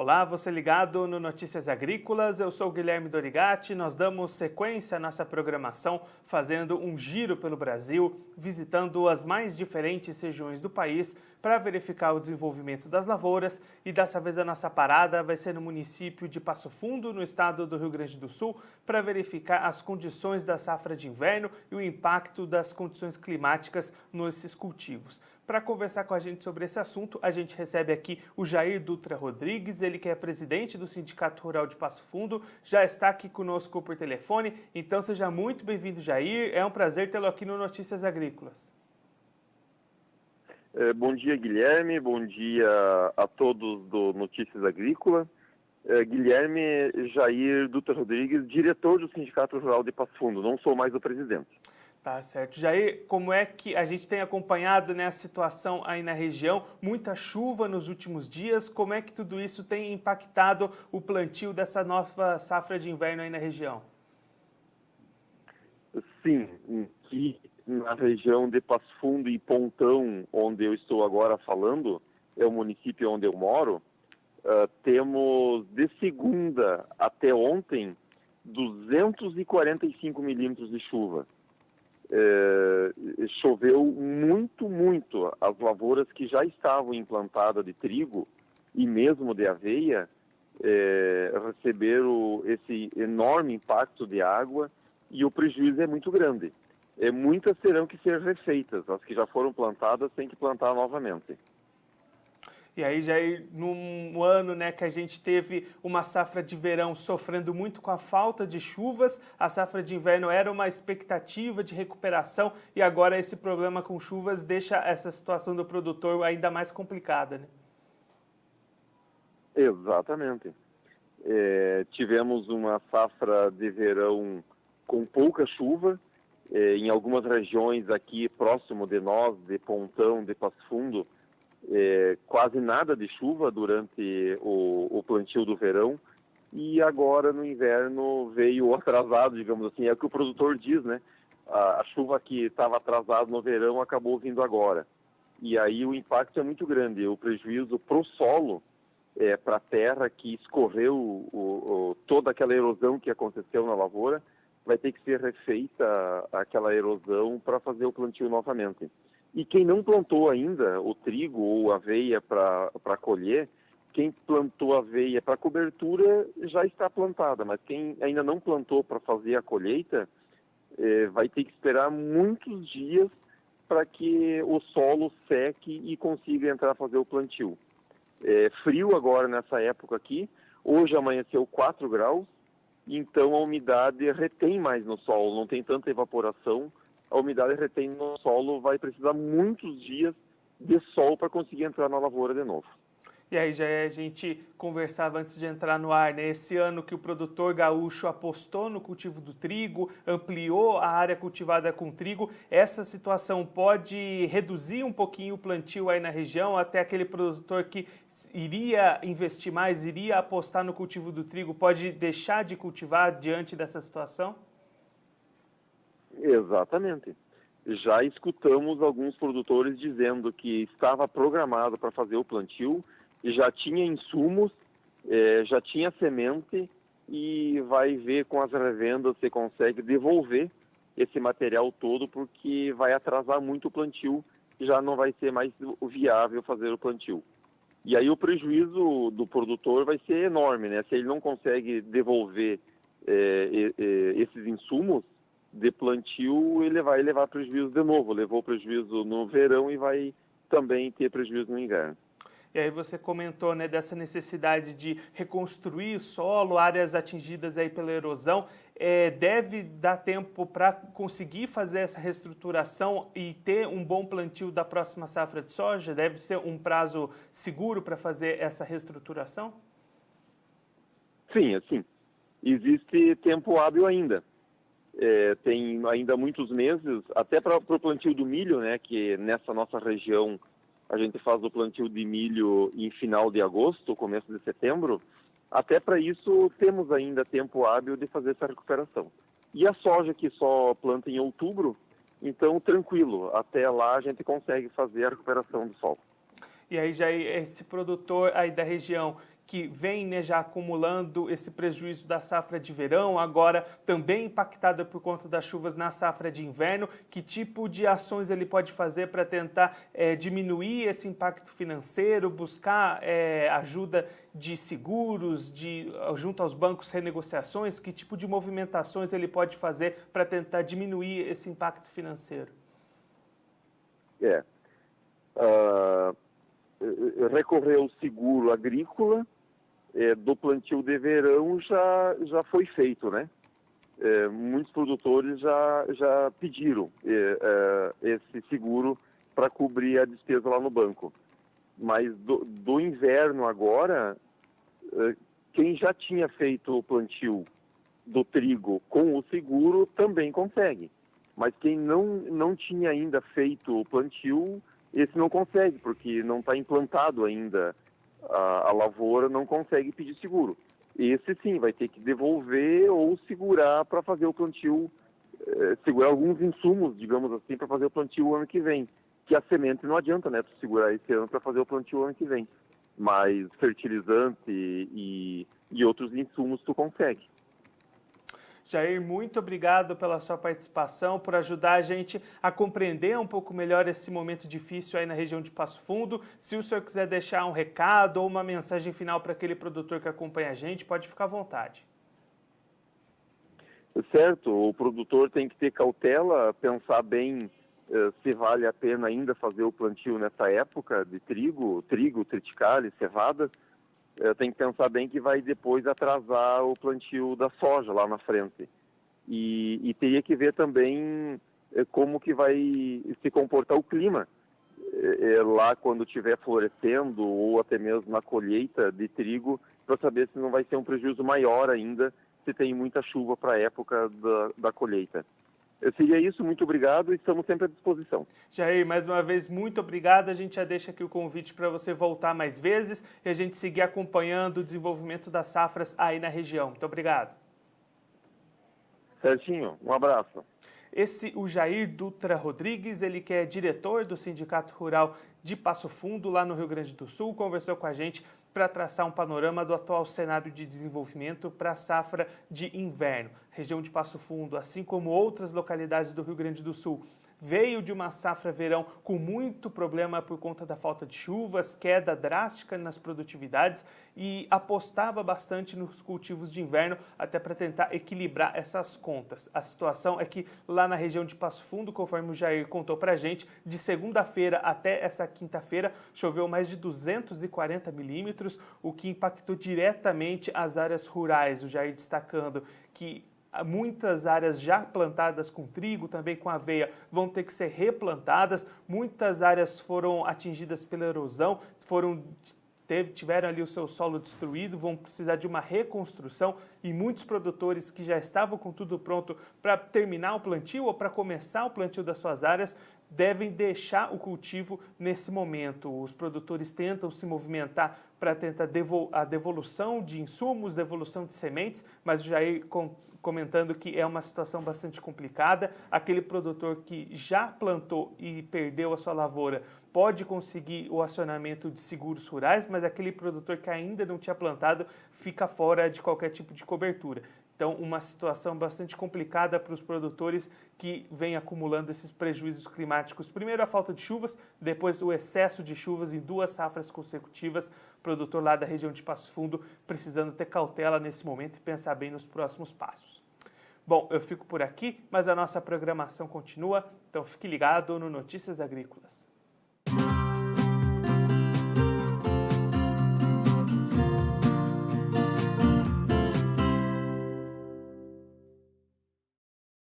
Olá, você ligado no Notícias Agrícolas, eu sou o Guilherme Dorigatti, nós damos sequência à nossa programação fazendo um giro pelo Brasil, visitando as mais diferentes regiões do país para verificar o desenvolvimento das lavouras e dessa vez a nossa parada vai ser no município de Passo Fundo, no estado do Rio Grande do Sul, para verificar as condições da safra de inverno e o impacto das condições climáticas nesses cultivos. Para conversar com a gente sobre esse assunto, a gente recebe aqui o Jair Dutra Rodrigues, ele que é presidente do Sindicato Rural de Passo Fundo, já está aqui conosco por telefone, então seja muito bem-vindo, Jair, é um prazer tê-lo aqui no Notícias Agrícolas. Bom dia, Guilherme, bom dia a todos do Notícias Agrícolas. Guilherme Jair Dutra Rodrigues, diretor do Sindicato Rural de Passo Fundo, não sou mais o presidente. Tá certo. Jair, como é que a gente tem acompanhado, né, a situação aí na região? Muita chuva nos últimos dias, como é que tudo isso tem impactado o plantio dessa nova safra de inverno aí na região? Sim, aqui na região de Passo Fundo e Pontão, onde eu estou agora falando, é o município onde eu moro, temos de segunda até ontem 245 milímetros de chuva. Choveu muito. As lavouras que já estavam implantadas de trigo e mesmo de aveia receberam esse enorme impacto de água e o prejuízo é muito grande. Muitas terão que ser refeitas, as que já foram plantadas têm que plantar novamente. E aí, Jair, num ano, né, que a gente teve uma safra de verão sofrendo muito com a falta de chuvas, a safra de inverno era uma expectativa de recuperação e agora esse problema com chuvas deixa essa situação do produtor ainda mais complicada, né? Exatamente. Tivemos uma safra de verão com pouca chuva, em algumas regiões aqui próximo de nós, de Pontão, de Passo Fundo, quase nada de chuva durante o plantio do verão e agora no inverno veio atrasado, digamos assim, é o que o produtor diz, né? A chuva que estava atrasada no verão acabou vindo agora e aí o impacto é muito grande, o prejuízo para o solo, para a terra que escorreu toda aquela erosão que aconteceu na lavoura, vai ter que ser refeita aquela erosão para fazer o plantio novamente. E quem não plantou ainda o trigo ou aveia para colher, quem plantou aveia para cobertura já está plantada, mas quem ainda não plantou para fazer a colheita, vai ter que esperar muitos dias para que o solo seque e consiga entrar a fazer o plantio. Frio agora nessa época aqui, hoje amanheceu 4 graus, então a umidade retém mais no solo, não tem tanta evaporação, a umidade retém no solo, vai precisar muitos dias de sol para conseguir entrar na lavoura de novo. E aí já a gente conversava antes de entrar no ar, né? Esse ano que o produtor gaúcho apostou no cultivo do trigo, ampliou a área cultivada com trigo, essa situação pode reduzir um pouquinho o plantio aí na região, até aquele produtor que iria investir mais, iria apostar no cultivo do trigo, pode deixar de cultivar diante dessa situação? Exatamente. Já escutamos alguns produtores dizendo que estava programado para fazer o plantio, já tinha insumos, já tinha semente e vai ver com as revendas se consegue devolver esse material todo porque vai atrasar muito o plantio e já não vai ser mais viável fazer o plantio. E aí o prejuízo do produtor vai ser enorme, né? Se ele não consegue devolver esses insumos de plantio, ele vai levar prejuízo de novo. Levou prejuízo no verão e vai também ter prejuízo no inverno. E aí você comentou, né, dessa necessidade de reconstruir o solo, áreas atingidas aí pela erosão. Deve dar tempo para conseguir fazer essa reestruturação e ter um bom plantio da próxima safra de soja? Deve ser um prazo seguro para fazer essa reestruturação? Sim, assim, existe tempo hábil ainda. Tem ainda muitos meses, até para o plantio do milho, né, que nessa nossa região a gente faz o plantio de milho em final de agosto, começo de setembro, até para isso temos ainda tempo hábil de fazer essa recuperação. E a soja que só planta em outubro, então tranquilo, até lá a gente consegue fazer a recuperação do solo. E aí já esse produtor aí da região que vem, né, já acumulando esse prejuízo da safra de verão, agora também impactada por conta das chuvas na safra de inverno. Que tipo de ações ele pode fazer para tentar diminuir esse impacto financeiro, buscar ajuda de seguros, junto aos bancos, renegociações? Que tipo de movimentações ele pode fazer para tentar diminuir esse impacto financeiro? Recorrer ao seguro agrícola do plantio de verão já foi feito, né? Muitos produtores já pediram esse seguro para cobrir a despesa lá no banco. Mas do inverno agora, quem já tinha feito o plantio do trigo com o seguro também consegue. Mas quem não tinha ainda feito o plantio, esse não consegue, porque não está implantado ainda a lavoura, não consegue pedir seguro. Esse sim, vai ter que devolver ou segurar para fazer o plantio, segurar alguns insumos, digamos assim, para fazer o plantio o ano que vem. Que a semente não adianta, né, tu segurar esse ano para fazer o plantio o ano que vem. Mas fertilizante e outros insumos tu consegue. Jair, muito obrigado pela sua participação, por ajudar a gente a compreender um pouco melhor esse momento difícil aí na região de Passo Fundo. Se o senhor quiser deixar um recado ou uma mensagem final para aquele produtor que acompanha a gente, pode ficar à vontade. Certo, o produtor tem que ter cautela, pensar bem se vale a pena ainda fazer o plantio nessa época de trigo, triticale, cevada. Tem que pensar bem que vai depois atrasar o plantio da soja lá na frente. E teria que ver também como que vai se comportar o clima lá quando estiver florescendo ou até mesmo na colheita de trigo, para saber se não vai ser um prejuízo maior ainda se tem muita chuva para a época da colheita. Seria isso, muito obrigado e estamos sempre à disposição. Jair, mais uma vez, muito obrigado. A gente já deixa aqui o convite para você voltar mais vezes e a gente seguir acompanhando o desenvolvimento das safras aí na região. Muito obrigado. Certinho, um abraço. O Jair Dutra Rodrigues, ele que é diretor do Sindicato Rural de Passo Fundo, lá no Rio Grande do Sul, conversou com a gente para traçar um panorama do atual cenário de desenvolvimento para a safra de inverno. A região de Passo Fundo, assim como outras localidades do Rio Grande do Sul, veio de uma safra verão com muito problema por conta da falta de chuvas, queda drástica nas produtividades e apostava bastante nos cultivos de inverno até para tentar equilibrar essas contas. A situação é que lá na região de Passo Fundo, conforme o Jair contou para a gente, de segunda-feira até essa quinta-feira choveu mais de 240 milímetros, o que impactou diretamente as áreas rurais. O Jair destacando que muitas áreas já plantadas com trigo, também com aveia, vão ter que ser replantadas. Muitas áreas foram atingidas pela erosão, tiveram ali o seu solo destruído, vão precisar de uma reconstrução e muitos produtores que já estavam com tudo pronto para terminar o plantio ou para começar o plantio das suas áreas devem deixar o cultivo nesse momento. Os produtores tentam se movimentar para tentar a devolução de insumos, devolução de sementes, mas o Jair comentando que é uma situação bastante complicada. Aquele produtor que já plantou e perdeu a sua lavoura pode conseguir o acionamento de seguros rurais, mas aquele produtor que ainda não tinha plantado fica fora de qualquer tipo de cobertura. Então, uma situação bastante complicada para os produtores que vêm acumulando esses prejuízos climáticos. Primeiro a falta de chuvas, depois o excesso de chuvas em 2 safras consecutivas. O produtor lá da região de Passo Fundo precisando ter cautela nesse momento e pensar bem nos próximos passos. Bom, eu fico por aqui, mas a nossa programação continua, então fique ligado no Notícias Agrícolas.